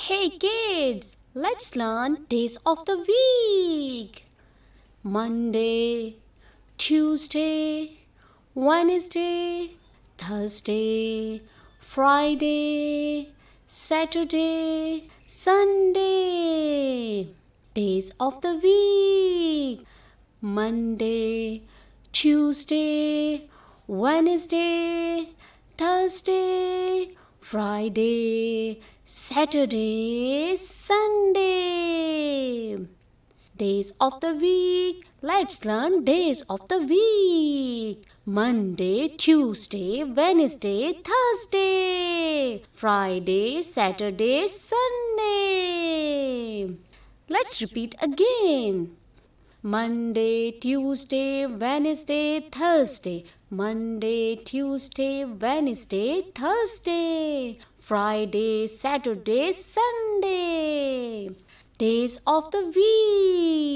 Hey kids, let's learn days of the week. Monday, Tuesday, Wednesday, Thursday, Friday, Saturday, Sunday. Days of the week. Monday, Tuesday, Wednesday, Thursday, Friday, Saturday, Sunday. Days of the week. Let's learn days of the week. Monday, Tuesday, Wednesday, Thursday, Friday, Saturday, Sunday. Let's repeat again. Monday, Tuesday, Wednesday, Thursday. Monday, Tuesday, Wednesday, Thursday. Friday, Saturday, Sunday. Days of the week.